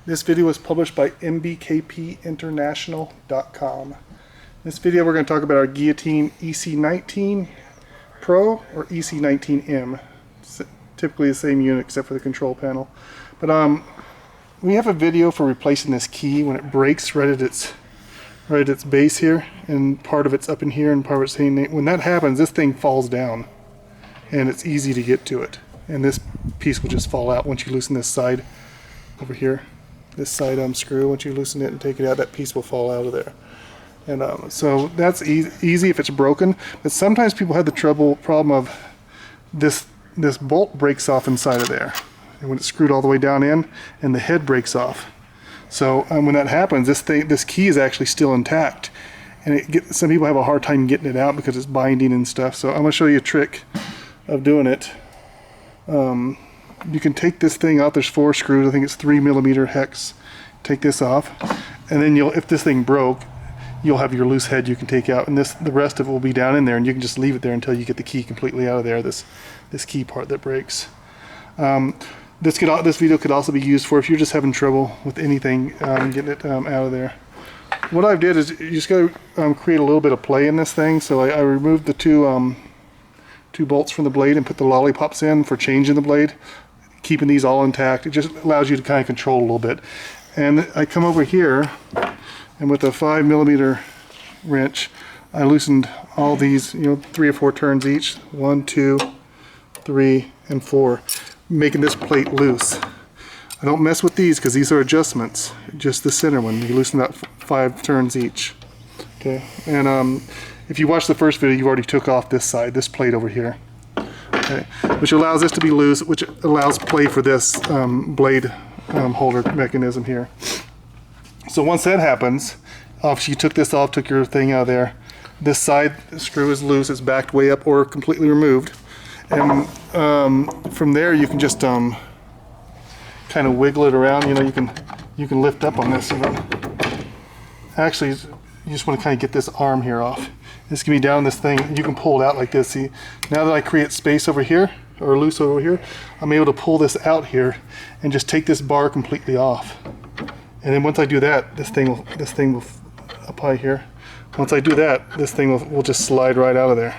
This video was published by mbkpinternational.com. In this video we're going to talk about our guillotine EC19 PRO or EC19M. It's typically the same unit except for the control panel. But we have a video for replacing this key when it breaks right at its base here, and part of it's up in here and part of it's hanging. When that happens, this thing falls down and it's easy to get to it, and this piece will just fall out once you loosen this side over here. This side screw, once you loosen it and take it out, that piece will fall out of there. And so that's easy if it's broken. But sometimes people have the problem of this bolt breaks off inside of there, and when it's screwed all the way down in, and the head breaks off. So when that happens, this key is actually still intact, and some people have a hard time getting it out because it's binding and stuff. So I'm going to show you a trick of doing it. You can take this thing out. There's 4 screws. I think it's 3mm hex. Take this off, and then if this thing broke, you'll have your loose head you can take out, and the rest of it will be down in there, and you can just leave it there until you get the key completely out of there. This key part that breaks. This video could also be used for if you're just having trouble with anything getting it out of there. What I did is you just got to create a little bit of play in this thing. So I removed the two bolts from the blade and put the lollipops in for changing the blade, keeping these all intact. It just allows you to kind of control a little bit. And I come over here, and with a 5mm wrench, I loosened all these, 3 or 4 turns each. 1, 2, 3, and 4, making this plate loose. I don't mess with these because these are adjustments. Just the center one, you loosen that 5 turns each. Okay, and if you watch the first video, you already took off this side, this plate over here. Okay, which allows this to be loose, which allows play for this blade holder mechanism here. So once that happens, after you took this off, took your thing out of there, this side screw is loose, it's backed way up or completely removed. And from there you can just kind of wiggle it around. You can lift up on this. Actually, you just want to kind of get this arm here off. This can be down this thing. You can pull it out like this. See, now that I create space over here, or loose over here, I'm able to pull this out here and just take this bar completely off. And then once I do that, this thing will apply here. Once I do that, this thing will just slide right out of there.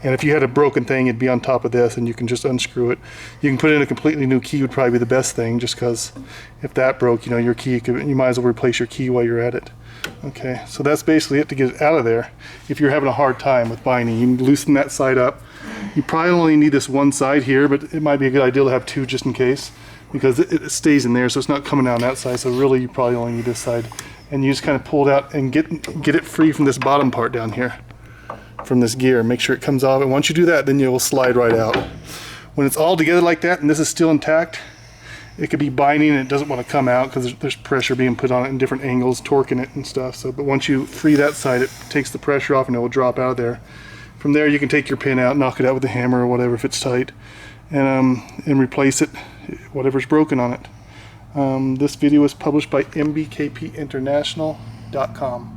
And if you had a broken thing, it'd be on top of this, and you can just unscrew it. You can put in a completely new key, would probably be the best thing, just because if that broke, your key, you might as well replace your key while you're at it. Okay, so that's basically it to get it out of there. If you're having a hard time with binding, you can loosen that side up. You probably only need this one side here, but it might be a good idea to have 2 just in case, because it stays in there, so it's not coming out that side. So really, you probably only need this side, and you just kind of pull it out and get it free from this bottom part down here, from this gear. Make sure it comes off, and once you do that, then it will slide right out. When it's all together like that, and this is still intact, it could be binding and it doesn't want to come out because there's pressure being put on it in different angles, torquing it and stuff. So, but once you free that side, it takes the pressure off and it will drop out of there. From there, you can take your pin out, knock it out with a hammer or whatever if it's tight, and replace it, whatever's broken on it. This video was published by mbkpinternational.com.